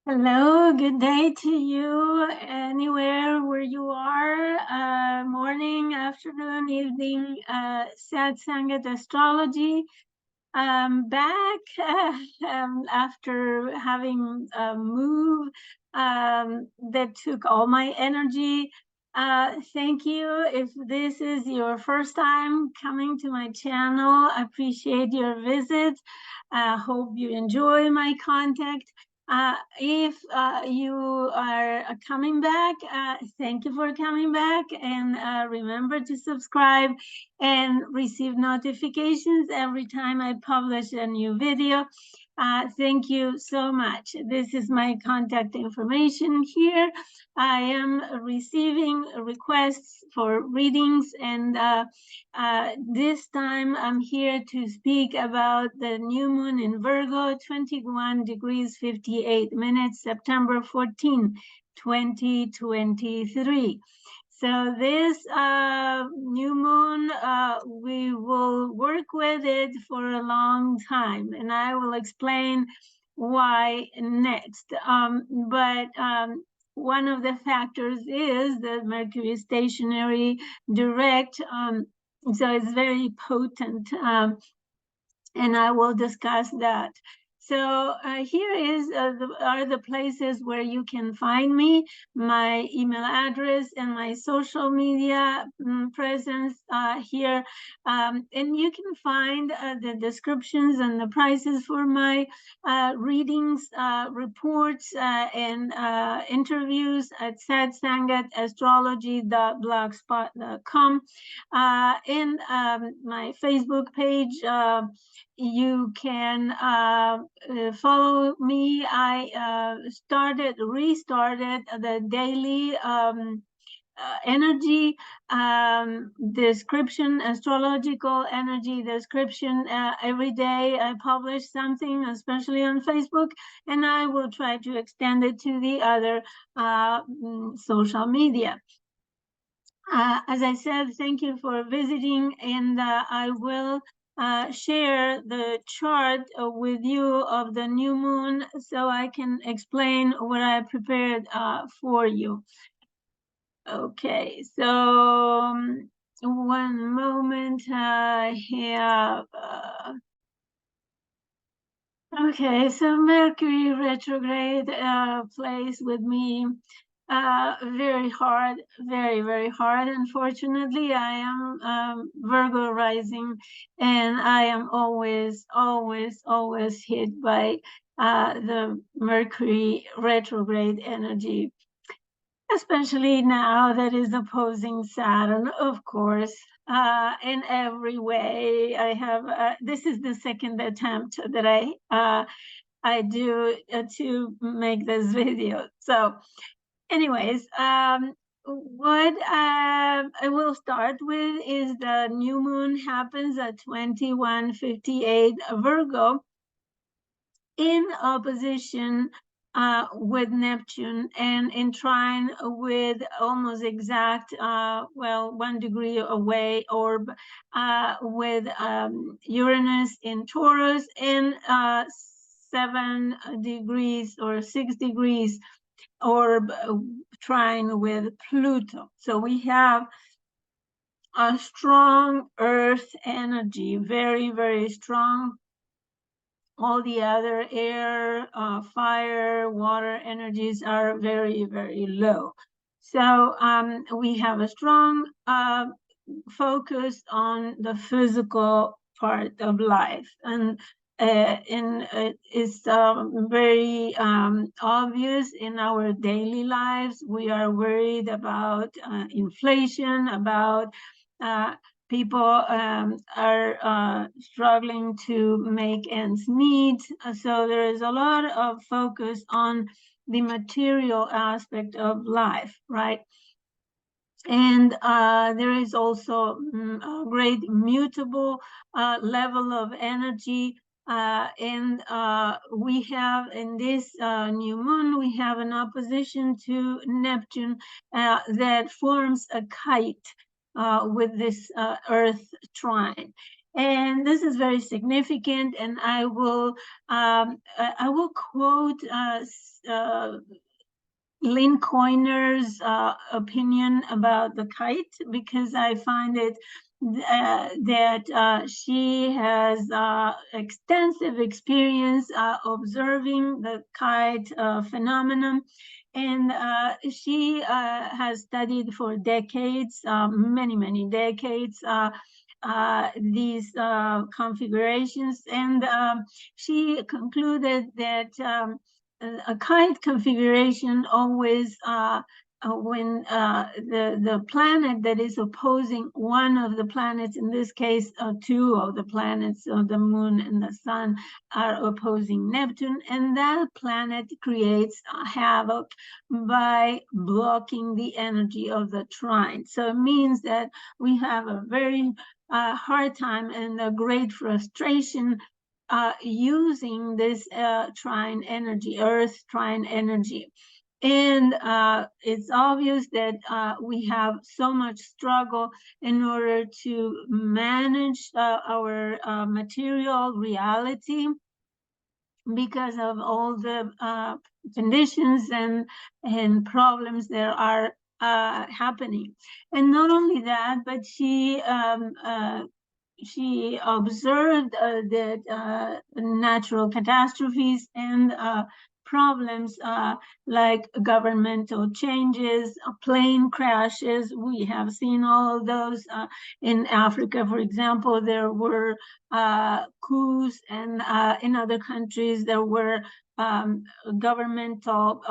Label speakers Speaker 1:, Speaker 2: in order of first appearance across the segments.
Speaker 1: Hello, good day to you, anywhere where you are, morning, afternoon, evening, satsang at Astrology. I'm back after having a move that took all my energy. Thank you. If this is your first time coming to my channel, I appreciate your visit. I hope you enjoy my content. If you are coming back, thank you for coming back, and remember to subscribe and receive notifications every time I publish a new video. Thank you so much. This is my contact information here. I am receiving requests for readings, and this time I'm here to speak about the new moon in Virgo, 21 degrees 58 minutes, September 14, 2023. So this new moon, we will work with it for a long time, and I will explain why next. But one of the factors is that Mercury is stationary, direct, so it's very potent, and I will discuss that. So here are the places where you can find me, my email address and my social media presence here. And you can find the descriptions and the prices for my readings, reports, and interviews at satsangat.astrology.blogspot.com. And my Facebook page, you can follow me. I restarted the daily energy description, astrological energy description. Every day I publish something, especially on Facebook, and I will try to extend it to the other social media. As I said, thank you for visiting, and I will share the chart with you of the new moon so I can explain what I prepared for you. Okay, so one moment. I have okay, so Mercury retrograde plays with me very hard, very hard. Unfortunately, I am Virgo rising, and I am always hit by the Mercury retrograde energy, especially now that is opposing Saturn, of course. In every way, I have. This is the second attempt that I do to make this video. So, anyways, what I will start with is the new moon happens at 21:58 Virgo, in opposition with Neptune, and in trine with almost exact, 1 degree away orb with Uranus in Taurus, and 7 degrees or 6 degrees orb trine with Pluto. So we have a strong earth energy, very strong. All the other air, fire, water energies are very low. So we have a strong focus on the physical part of life, and it's very obvious in our daily lives. We are worried about inflation, about people are struggling to make ends meet. So there is a lot of focus on the material aspect of life, right? And there is also a great mutable level of energy. And we have in this new moon, we have an opposition to Neptune that forms a kite with this earth trine. And this is very significant, and I will quote Lynn Coyner's opinion about the kite, because I find it that she has extensive experience observing the kite phenomenon, and she has studied for decades, many decades, these configurations, and she concluded that a kite configuration always, when the planet that is opposing one of the planets, in this case two of the planets, the moon and the sun, are opposing Neptune, and that planet creates havoc by blocking the energy of the trine. So it means that we have a very hard time and a great frustration using this trine energy, Earth trine energy. And it's obvious that we have so much struggle in order to manage our material reality, because of all the conditions and problems that are happening. And not only that, but she observed that natural catastrophes and problems like governmental changes, plane crashes. We have seen all of those in Africa, for example. There were coups, and in other countries there were governmental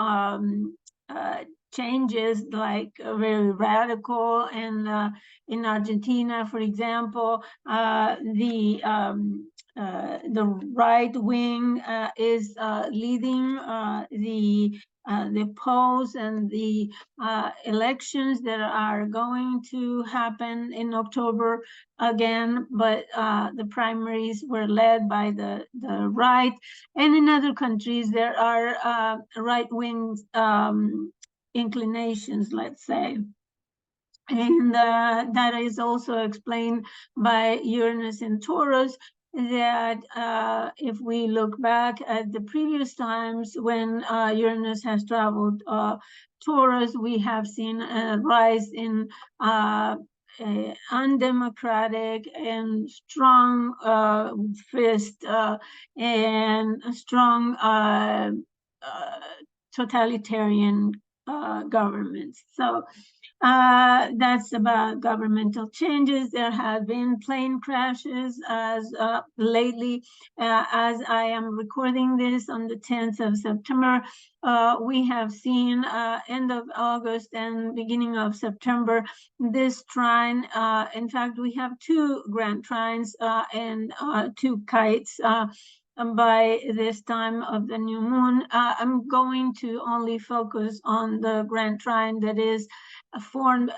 Speaker 1: changes, like very radical. And in Argentina, for example, the right wing is leading the polls and the elections that are going to happen in October again, but the primaries were led by the right. And in other countries, there are right-wing inclinations, let's say. And that is also explained by Uranus and Taurus, that if we look back at the previous times when Uranus has traveled Taurus, we have seen a rise in undemocratic and strong fist and strong totalitarian governments. So that's about governmental changes. There have been plane crashes as lately, as I am recording this on the 10th of September. We have seen end of August and beginning of September, this trine. In fact, we have two grand trines and two kites by this time of the new moon. I'm going to only focus on the grand trine that is formed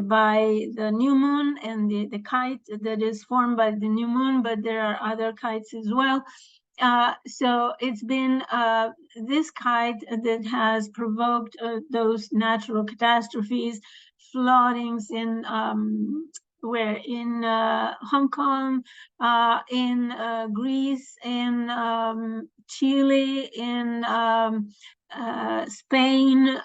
Speaker 1: by the new moon, and the kite that is formed by the new moon, but there are other kites as well. So it's been this kite that has provoked those natural catastrophes, floodings in Hong Kong, in Greece, in Chile, in Spain.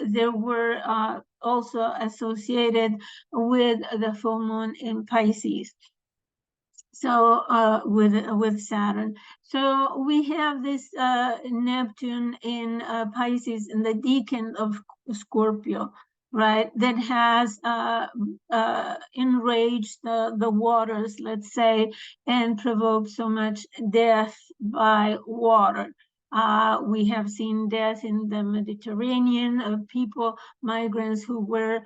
Speaker 1: There were also associated with the full moon in Pisces. So with Saturn. So we have this Neptune in Pisces in the decan of Scorpio, right? That has enraged the waters, let's say, and provoked so much death by water. We have seen death in the Mediterranean of people, migrants who were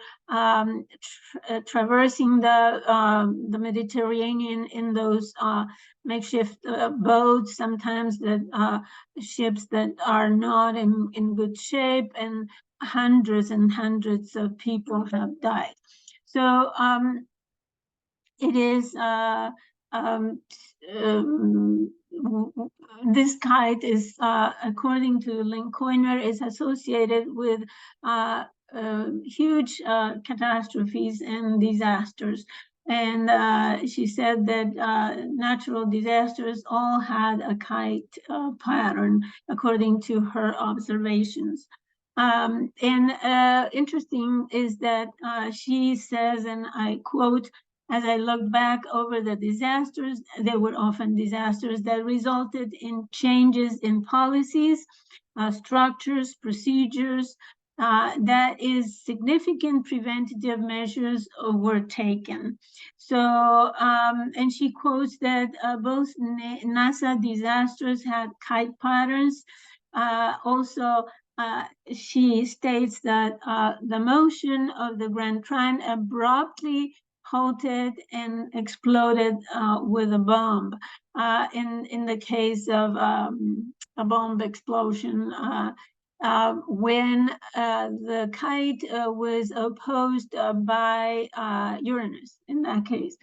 Speaker 1: traversing the Mediterranean in those makeshift boats, sometimes that ships that are not in good shape, and hundreds and hundreds of people have died. So it is this kite is, according to Lynn Coyner, is associated with huge catastrophes and disasters. And she said that natural disasters all had a kite pattern according to her observations. And interesting is that she says, and I quote, "As I look back over the disasters, there were often disasters that resulted in changes in policies, structures, procedures, that is significant preventative measures were taken." So, and she quotes that both NASA disasters had kite patterns. Also, she states that the motion of the Grand Trine abruptly halted and exploded with a bomb. In the case of a bomb explosion, when the kite was opposed by Uranus in that case.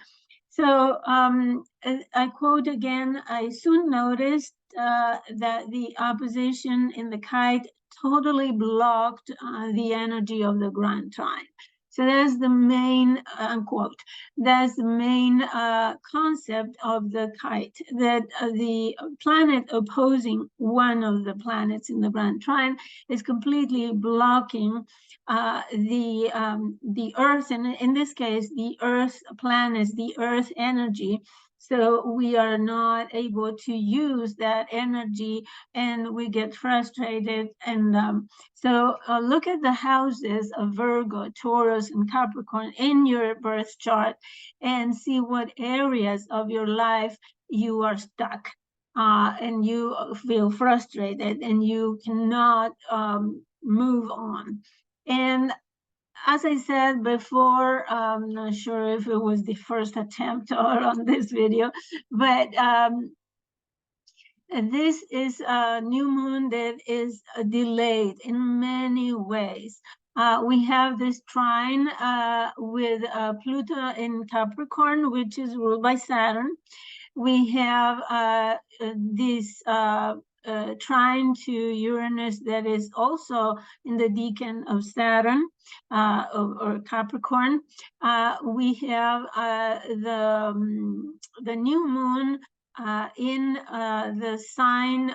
Speaker 1: So I quote again, "I soon noticed that the opposition in the kite totally blocked the energy of the Grand Trine." So that's the main, unquote, that's the main concept of the kite, that the planet opposing one of the planets in the Grand Trine is completely blocking the Earth, and in this case, the Earth planets, the Earth energy. So we are not able to use that energy, and we get frustrated. And so look at the houses of Virgo, Taurus, and Capricorn in your birth chart and see what areas of your life you are stuck. And you feel frustrated and you cannot move on. And as I said before, I'm not sure if it was the first attempt or on this video, but this is a new moon that is delayed in many ways. We have this trine with Pluto in Capricorn, which is ruled by Saturn. We have this trine to Uranus that is also in the decan of Saturn or Capricorn. We have the new moon in the sign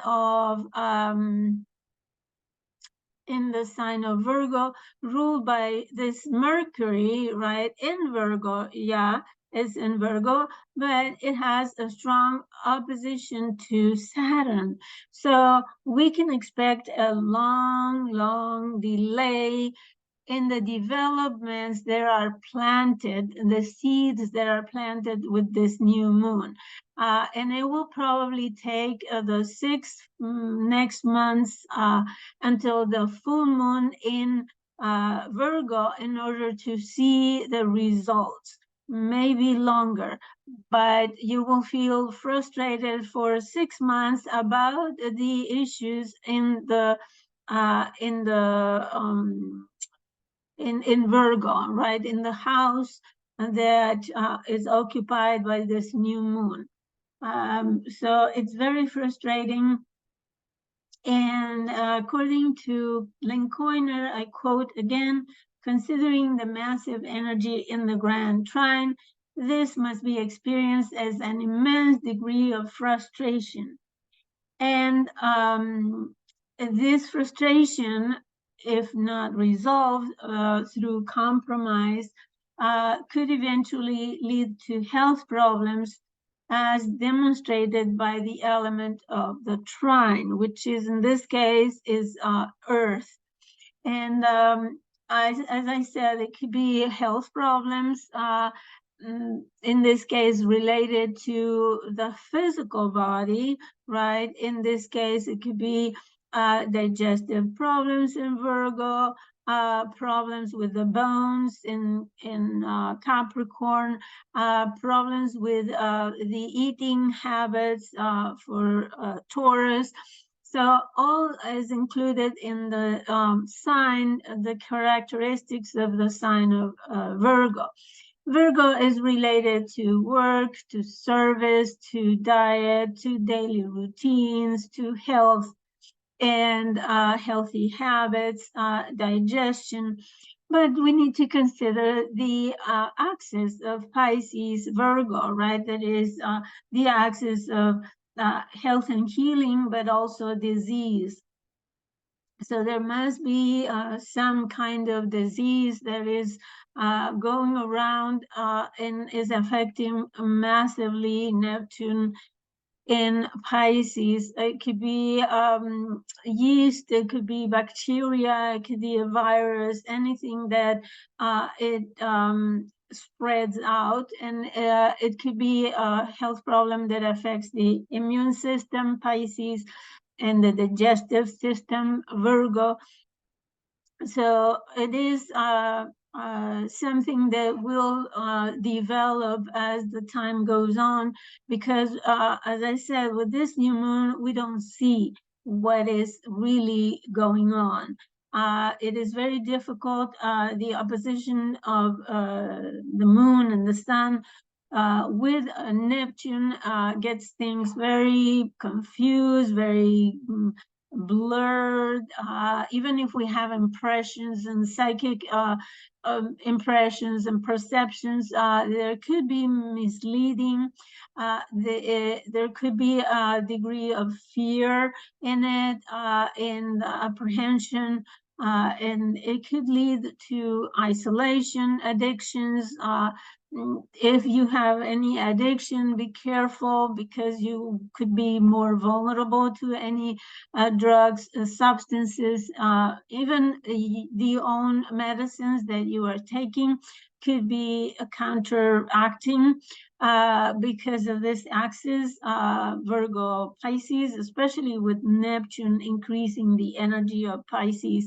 Speaker 1: of Virgo, ruled by this Mercury, right, in Virgo. Yeah, it's in Virgo, but it has a strong opposition to Saturn. So we can expect a long delay in the developments that are planted, the seeds that are planted with this new moon. And it will probably take the 6 next months until the full moon in Virgo in order to see the results. Maybe longer, but you will feel frustrated for 6 months about the issues in Virgo, right, in the house that is occupied by this new moon. So it's very frustrating. And according to Lincoiner, I quote again, "Considering the massive energy in the Grand Trine, this must be experienced as an immense degree of frustration." And this frustration, if not resolved through compromise, could eventually lead to health problems, as demonstrated by the element of the trine, which is in this case is Earth. And as I said, it could be health problems, in this case related to the physical body, right? In this case, it could be digestive problems in Virgo, problems with the bones in Capricorn, problems with the eating habits for Taurus. So all is included in the sign, the characteristics of the sign of Virgo. Virgo is related to work, to service, to diet, to daily routines, to health and healthy habits, digestion. But we need to consider the axis of Pisces Virgo, right? That is the axis of health and healing, but also disease. So there must be some kind of disease that is going around and is affecting massively Neptune in Pisces. It could be yeast, it could be bacteria, it could be a virus, anything that it spreads out, and it could be a health problem that affects the immune system, Pisces, and the digestive system, Virgo. So it is something that will develop as the time goes on, because as I said, with this new moon, we don't see what is really going on. It is very difficult. The opposition of the moon and the sun with Neptune gets things very confused, very blurred. Even if we have impressions and psychic impressions and perceptions, there could be misleading. There could be a degree of fear in it, and apprehension. And it could lead to isolation, addictions. If you have any addiction, be careful, because you could be more vulnerable to any drugs, substances, even the own medicines that you are taking could be counteracting because of this axis, Virgo Pisces, especially with Neptune increasing the energy of Pisces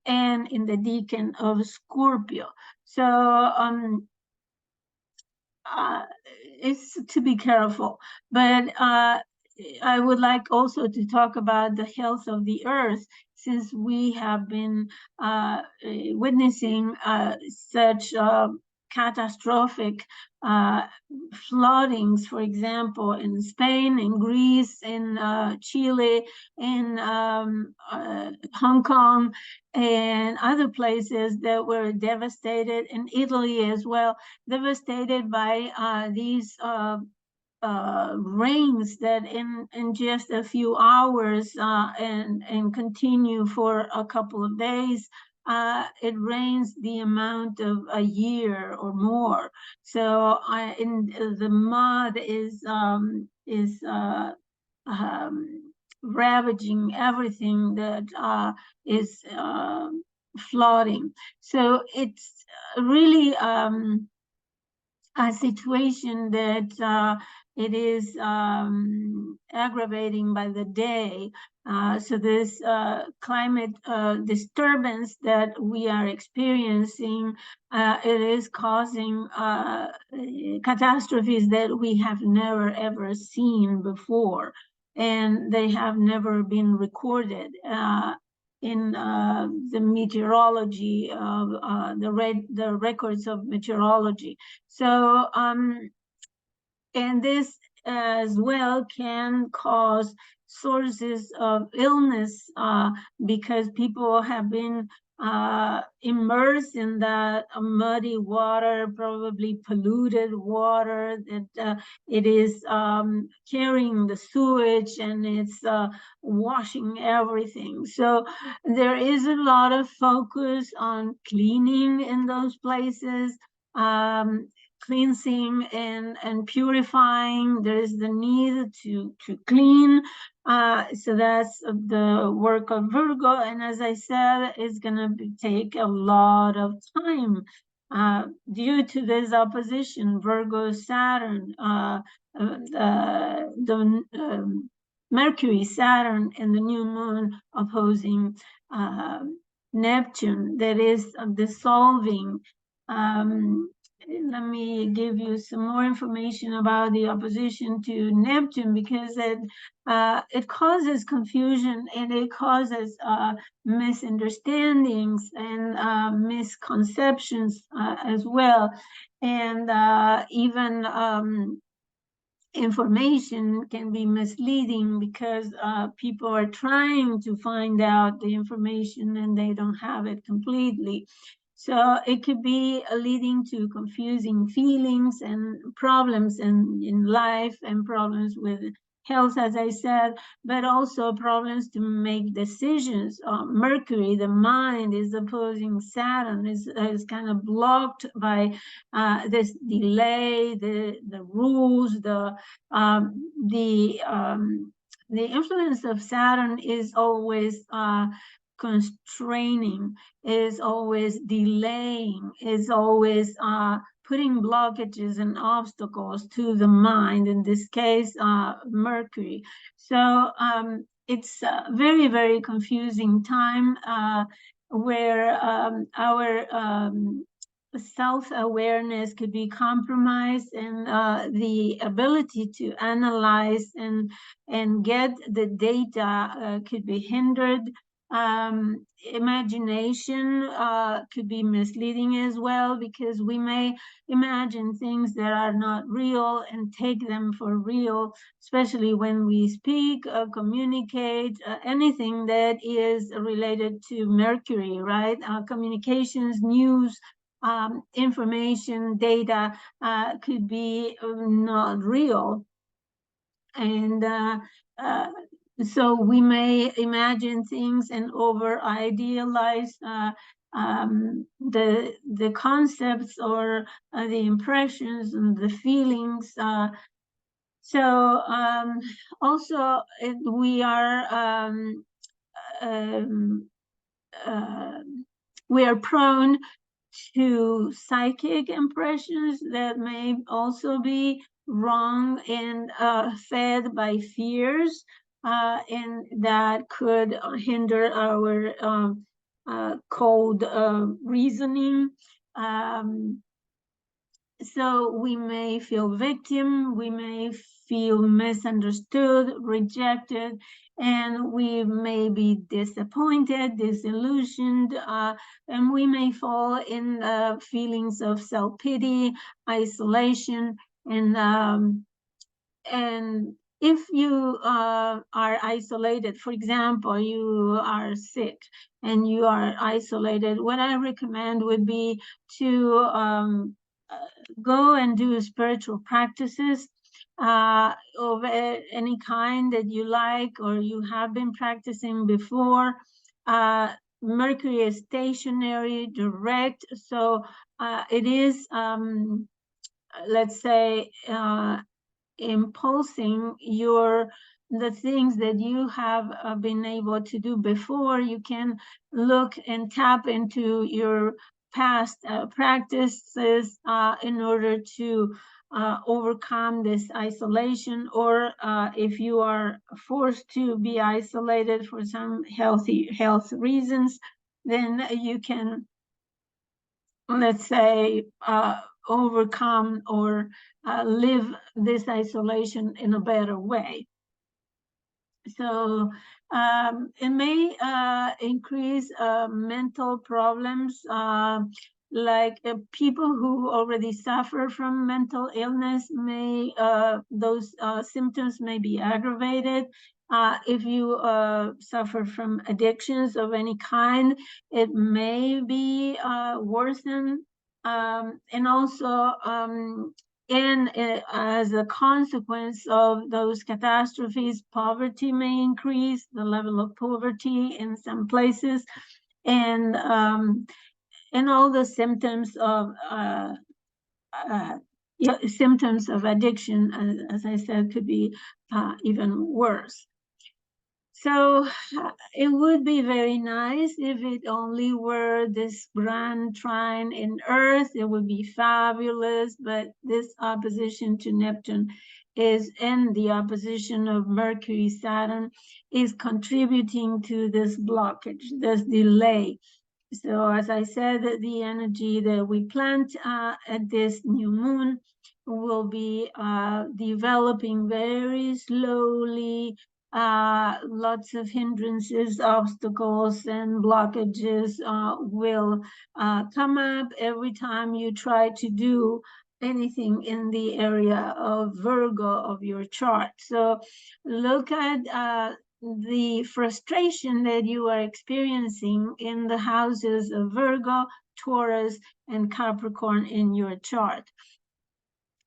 Speaker 1: and in the decan of Scorpio. So it's to be careful. But I would like also to talk about the health of the earth, since we have been witnessing such catastrophic floodings, for example, in Spain, in Greece, in Chile, in Hong Kong, and other places that were devastated, in Italy as well, devastated by these rains that in just a few hours and continue for a couple of days. It rains the amount of a year or more. So the mud is ravaging everything that is flooding. So it's really a situation that it is aggravating by the day. So this climate disturbance that we are experiencing, it is causing catastrophes that we have never ever seen before, and they have never been recorded in the meteorology of the records of meteorology. So and this as well can cause sources of illness because people have been immersed in that muddy water, probably polluted water, that it is carrying the sewage, and it's washing everything. So there is a lot of focus on cleaning in those places, cleansing and purifying. There is the need to clean. So that's the work of Virgo. And as I said, it's going to take a lot of time due to this opposition, Virgo, Saturn, the Mercury, Saturn, and the new moon opposing Neptune, that is dissolving. Let me give you some more information about the opposition to Neptune, because it causes confusion, and it causes misunderstandings and misconceptions as well, and even information can be misleading, because people are trying to find out the information and they don't have it completely. So it could be leading to confusing feelings and problems in life, and problems with health, as I said, but also problems to make decisions. Mercury, the mind, is opposing Saturn, is kind of blocked by this delay, the rules, the influence of Saturn is always constraining, is always delaying, is always putting blockages and obstacles to the mind, in this case, Mercury. So it's a very, very confusing time where our self-awareness could be compromised, and the ability to analyze and get the data could be hindered. Imagination could be misleading as well, because we may imagine things that are not real and take them for real, especially when we speak, communicate, anything that is related to Mercury, right? Communications, news, information, data could be not real. And so we may imagine things and over idealize the concepts, or the impressions and the feelings. So also we are prone to psychic impressions that may also be wrong and fed by fears, and that could hinder our cold reasoning. So we may feel victim, we may feel misunderstood, rejected, and we may be disappointed, disillusioned, and we may fall in feelings of self-pity, isolation, and if you are isolated, for example, you are sick and you are isolated, what I recommend would be to go and do spiritual practices of any kind that you like or you have been practicing before. Mercury is stationary, direct, so it is, let's say, impulsing the things that you have been able to do before. You can look and tap into your past practices in order to overcome this isolation, or if you are forced to be isolated for some health reasons, then you can, let's say, overcome or live this isolation in a better way. So it may increase mental problems, like people who already suffer from mental illness may, those symptoms may be aggravated. If you suffer from addictions of any kind, it may be worsened. And also, and as a consequence of those catastrophes, poverty may increase, the level of poverty in some places, and all the symptoms of symptoms of addiction, as I said, could be even worse. So it would be very nice if it only were this grand trine in Earth. It would be fabulous, but this opposition to Neptune is, and the opposition of Mercury, Saturn, is contributing to this blockage, this delay. So as I said, the energy that we plant at this new moon will be developing very slowly. Lots of hindrances, obstacles, and blockages will come up every time you try to do anything in the area of Virgo of your chart. So look at the frustration that you are experiencing in the houses of Virgo, Taurus and Capricorn in your chart.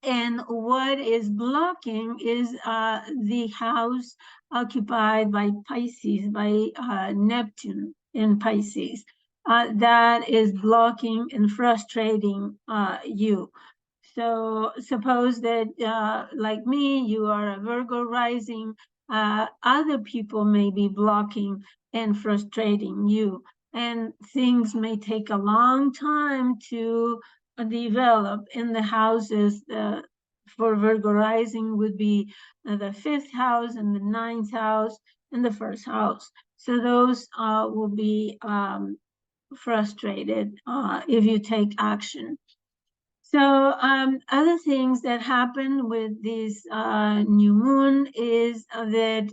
Speaker 1: And what is blocking is the house occupied by Pisces, by Neptune in Pisces. That is blocking and frustrating you. So suppose that, like me, you are a Virgo rising, other people may be blocking and frustrating you. And things may take a long time to develop in the houses. For Virgo rising would be the 5th house and the 9th house and the 1st house. So those will be frustrated if you take action. So other things that happen with this new moon is that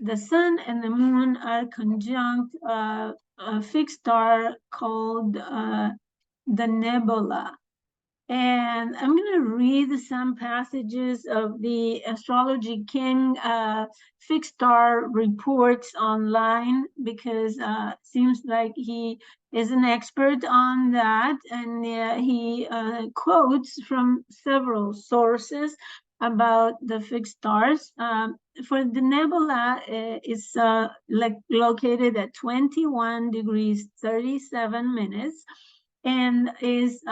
Speaker 1: the sun and the moon are conjunct a fixed star called the nebula. And I'm going to read some passages of the Astrology King fixed star reports online, because it seems like he is an expert on that. And he quotes from several sources about the fixed stars. For the nebula, it's located at 21 degrees 37 minutes and is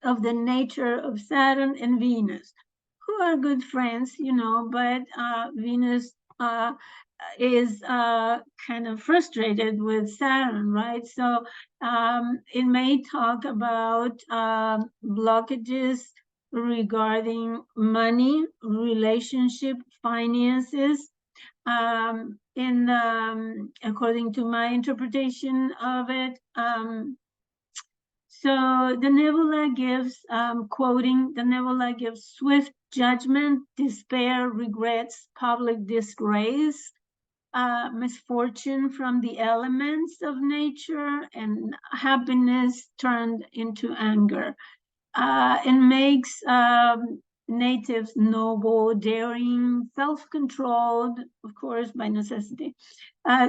Speaker 1: of the nature of Saturn and Venus, who are good friends, you know, but Venus is kind of frustrated with Saturn, right? So it may talk about blockages regarding money, relationship, finances. According to my interpretation of it, so the nebula gives, quoting, the nebula gives swift judgment, despair, regrets, public disgrace, misfortune from the elements of nature, and happiness turned into anger. And makes natives noble, daring, self-controlled, of course, by necessity,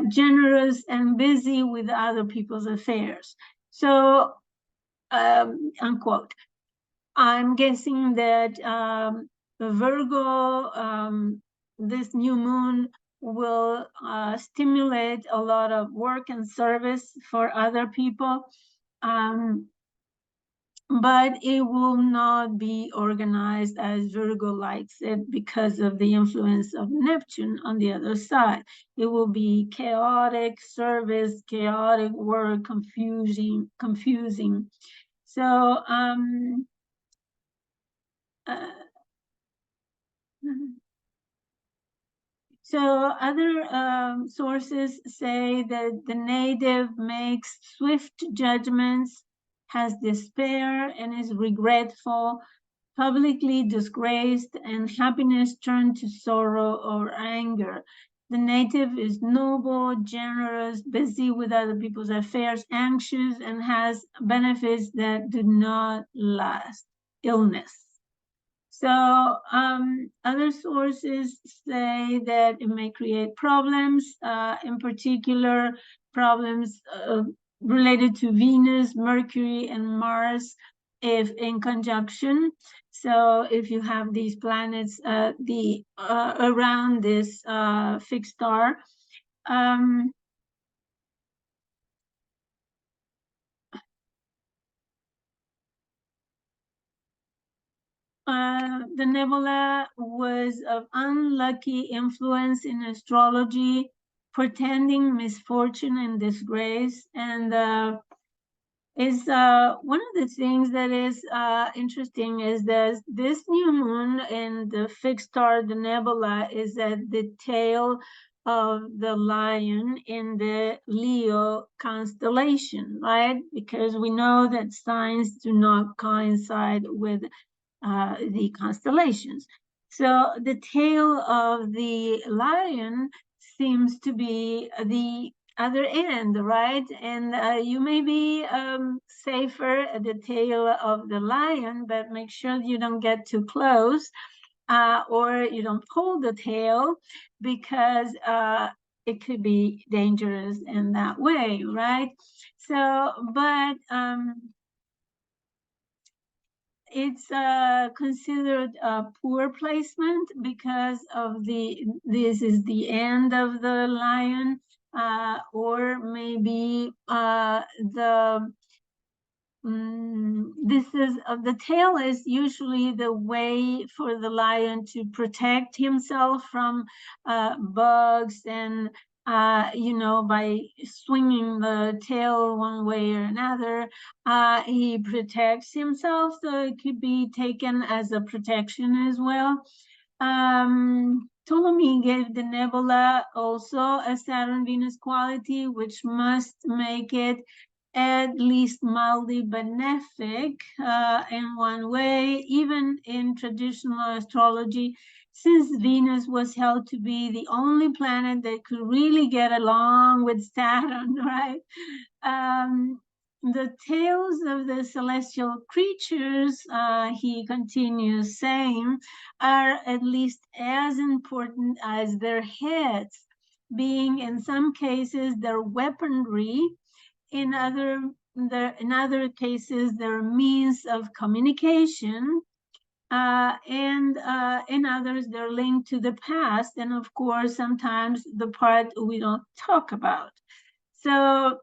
Speaker 1: generous, and busy with other people's affairs. So unquote. I'm guessing that Virgo, this new moon will stimulate a lot of work and service for other people, but it will not be organized as Virgo likes it because of the influence of Neptune on the other side. It will be chaotic service, chaotic work, confusing. So other sources say that the native makes swift judgments, has despair, and is regretful, publicly disgraced, and happiness turned to sorrow or anger. The native is noble, generous, busy with other people's affairs, anxious, and has benefits that do not last. Illness. So other sources say that it may create problems, in particular problems related to Venus, Mercury, and Mars, if in conjunction. So if you have these planets around this fixed star, the nebula was of unlucky influence in astrology, portending misfortune and disgrace. And is one of the things that is interesting is that this new moon in the fixed star, the nebula, is at the tail of the lion in the Leo constellation, right? Because we know that signs do not coincide with the constellations. So the tail of the lion seems to be the other end, right? And you may be safer at the tail of the lion, but make sure you don't get too close or you don't pull the tail, because it could be dangerous in that way, right? So, but it's considered a poor placement because of this is the end of the lion, or maybe this is the tail is usually the way for the lion to protect himself from bugs, and by swinging the tail one way or another, he protects himself. So it could be taken as a protection as well. Ptolemy gave the nebula also a Saturn-Venus quality, which must make it at least mildly benefic in one way, even in traditional astrology, since Venus was held to be the only planet that could really get along with Saturn, right? The tails of the celestial creatures, he continues saying, are at least as important as their heads, being in some cases their weaponry, in other cases their means of communication, and in others they're linked to the past, and of course sometimes the part we don't talk about. So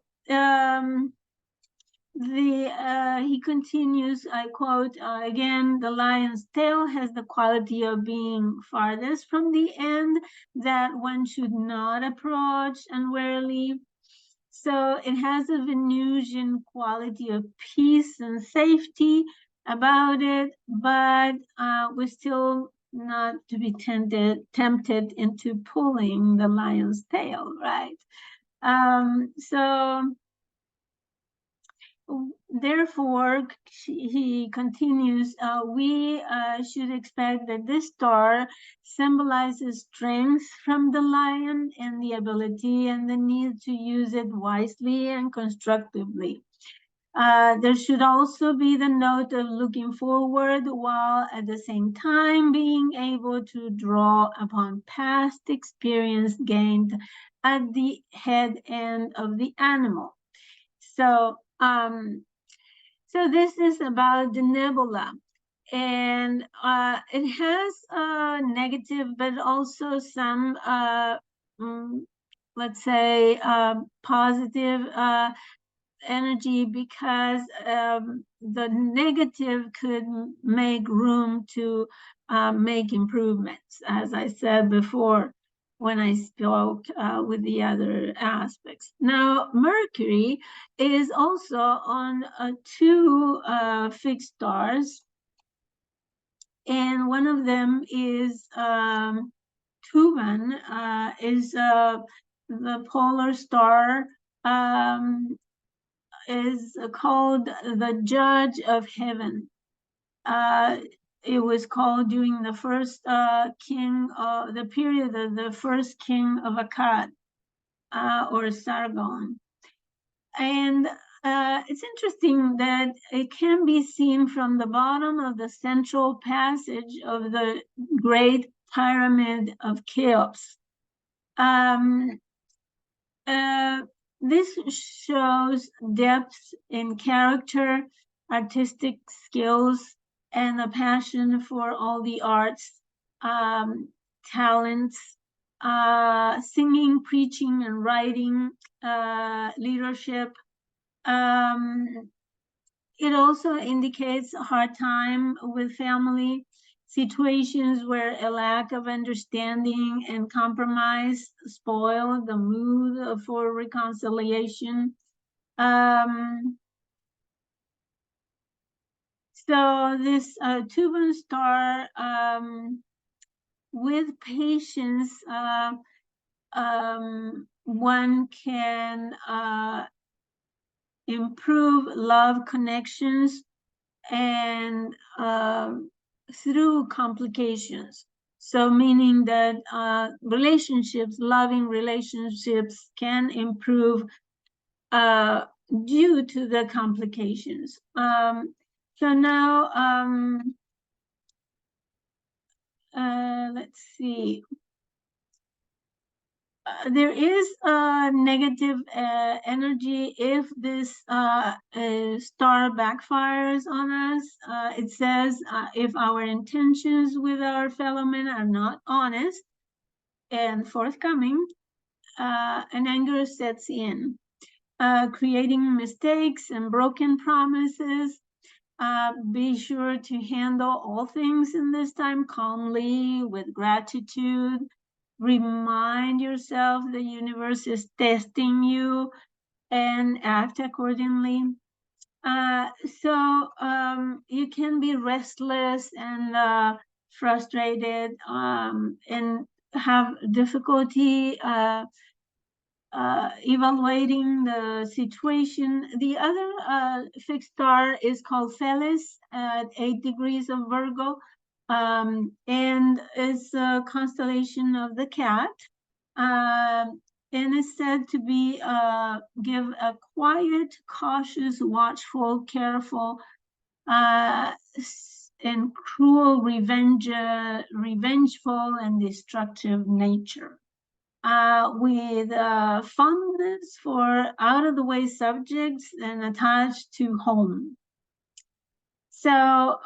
Speaker 1: he continues, I quote again, the lion's tail has the quality of being farthest from the end, that one should not approach unwarily. So it has a Venusian quality of peace and safety about it, but we're still not to be tempted into pulling the lion's tail, right? So therefore, he continues, we should expect that this star symbolizes strength from the lion and the ability and the need to use it wisely and constructively. There should also be the note of looking forward while at the same time being able to draw upon past experience gained at the head end of the animal. So this is about the nebula, and it has a negative, but also some, let's say, positive energy, because the negative could make room to make improvements, as I said before when I spoke with the other aspects. Now, Mercury is also on two fixed stars, and one of them is Tuvan, is the polar star, is called the Judge of Heaven. It was called during the first the period of the first king of Akkad, or Sargon. And it's interesting that it can be seen from the bottom of the central passage of the Great Pyramid of Cheops. This shows depth in character, artistic skills, and a passion for all the arts, talents, singing, preaching, and writing, leadership. It also indicates a hard time with family, situations where a lack of understanding and compromise spoil the mood for reconciliation. So this Tuvan star, with patience, one can improve love connections and through complications. So meaning that loving relationships can improve due to the complications. So now, let's see. there is a negative energy if this star backfires on us. It says if our intentions with our fellow men are not honest and forthcoming, an anger sets in, creating mistakes and broken promises. Be sure to handle all things in this time calmly, with gratitude. Remind yourself the universe is testing you and act accordingly. So you can be restless and frustrated and have difficulty evaluating the situation. The other fixed star is called Celis at 8 degrees of Virgo, and it's a constellation of the cat. And it's said to be give a quiet, cautious, watchful, careful, and cruel, revengeful, and destructive nature. With fondness for out-of-the-way subjects and attached to home. So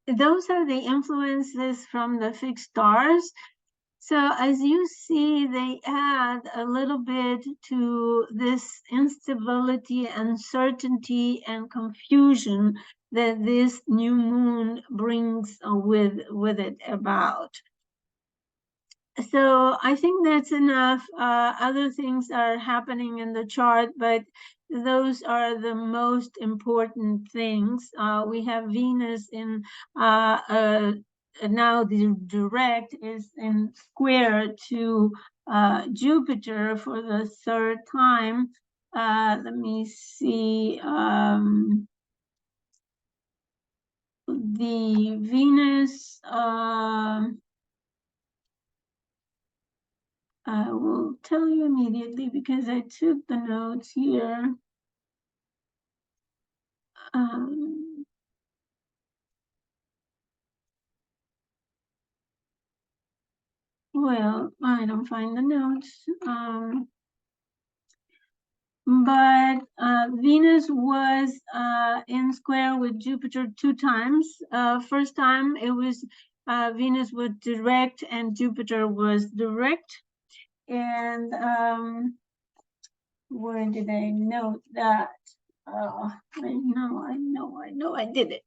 Speaker 1: those are the influences from the fixed stars. So as you see, they add a little bit to this instability, uncertainty, and confusion that this new moon brings with it about. So I think that's enough. Other things are happening in the chart, but those are the most important things. We have Venus in now the direct is in square to Jupiter for the third time. Let me see. The Venus. I will tell you immediately because I took the notes here. Well, I don't find the notes. But Venus was in square with Jupiter 2 times. First time it was Venus was direct and Jupiter was direct. And where did I note that? Oh, I know I did it.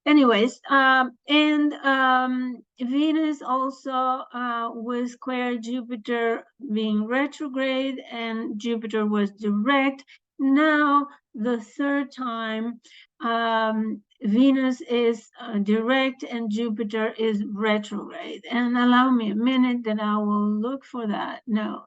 Speaker 1: Anyways, Venus also was square Jupiter being retrograde, and Jupiter was direct. Now, the third time, Venus is direct and Jupiter is retrograde. And allow me a minute that I will look for that. No,